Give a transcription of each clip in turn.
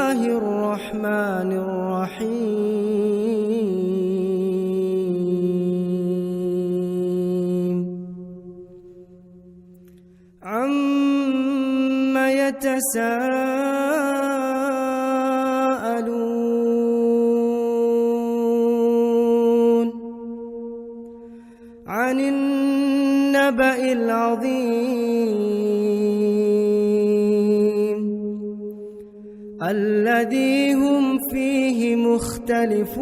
الله الرحمن الرحيم عم يتساءلون عن النبأ العظيم الذي هم فيه مختلفون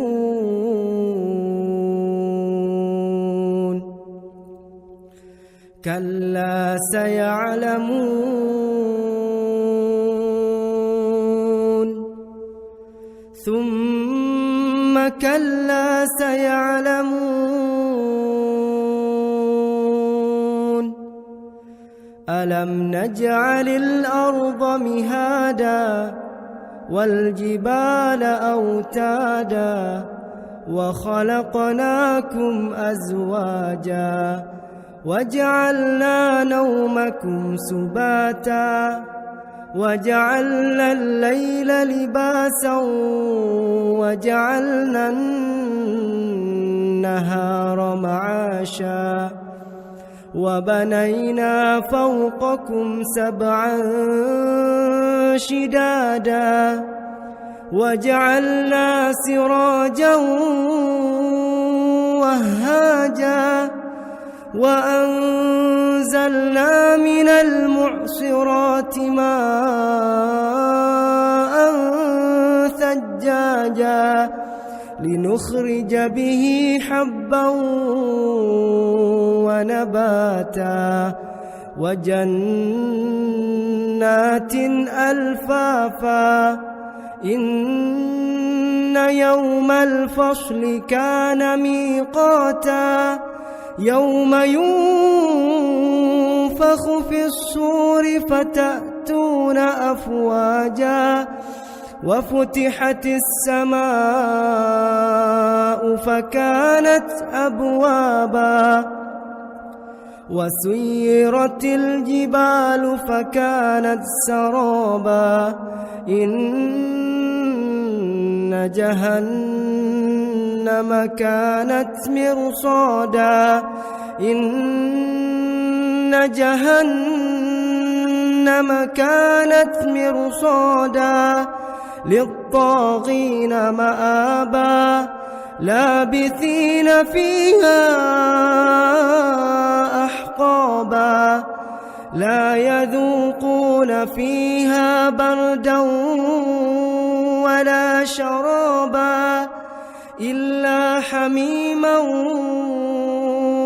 كلا سيعلمون ثم كلا سيعلمون ألم نجعل الأرض مهادا والجبال أوتادا وخلقناكم أزواجا وجعلنا نومكم سباتا وجعلنا الليل لباسا وجعلنا النهار معاشا وبنينا فوقكم سبعا شدادا وجعلنا سراجا وهاجا وأنزلنا من المعصرات ماء ثجاجا لنخرج به حبا ونباتا وجنات ألفافا إن يوم الفصل كان ميقاتا يوم ينفخ في الصور فتأتون أفواجا وفتحت السماء فكانت أبوابا وسيرت الجبال فكانت سرابا إن جهنم كانت مرصادا إن جهنم كانت مرصادا للطاغين مآبا لابثين فيها أحقابا لا يذوقون فيها بردا ولا شرابا إلا حميما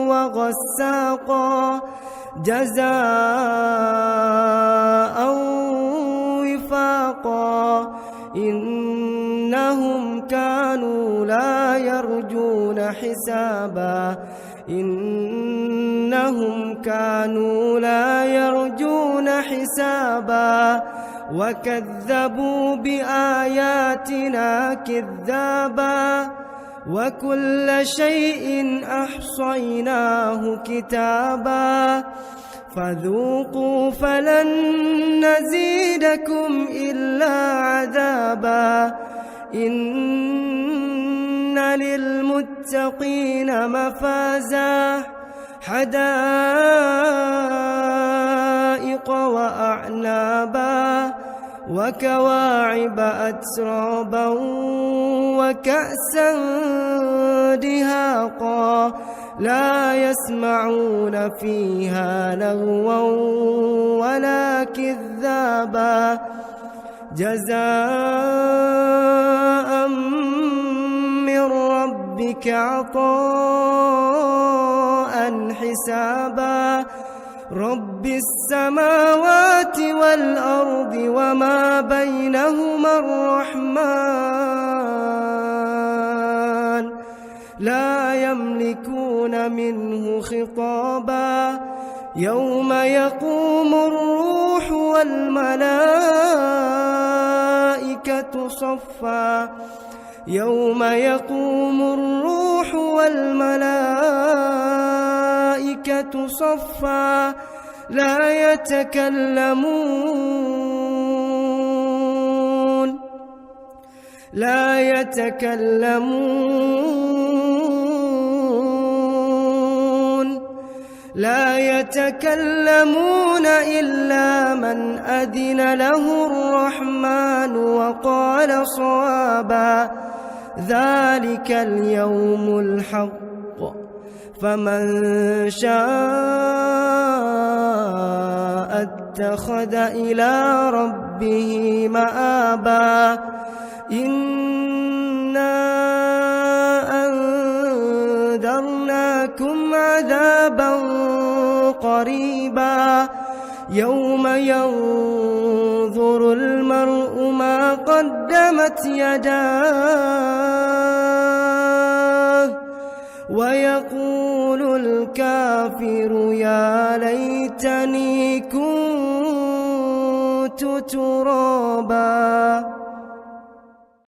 وغساقا جزاء وفاقا إنهم كانوا لا يرجون حسابا إنهم كانوا لا يرجون حسابا وكذبوا بآياتنا كذابا وكل شيء أحصيناه كتابا فذوقوا فلن نزيدكم إلا عذابا إن للمتقين مفازا حدائق وأعنابا وكواعب أترابا وكأسا دهاقا لا يسمعون فيها لغوا ولا كذابا جزاء من ربك عطاء حسابا رب السماوات والأرض وما بينهما الرحمن لا يملكون منه خطابا يوم يقوم الروح والملائكة صفا يوم يقوم الروح والملائكة صفا لا يتكلمون لا يتكلمون إلا من أذن له الرحمن وقال صوابا ذلك اليوم الحق فمن شاء اتخذ إلى ربه مآبا إنا أنذرناكم عذابا قريبا يوم ينظر المرء ما قدمت يداه ويقول الكافر يا ليتني كنت ترابا.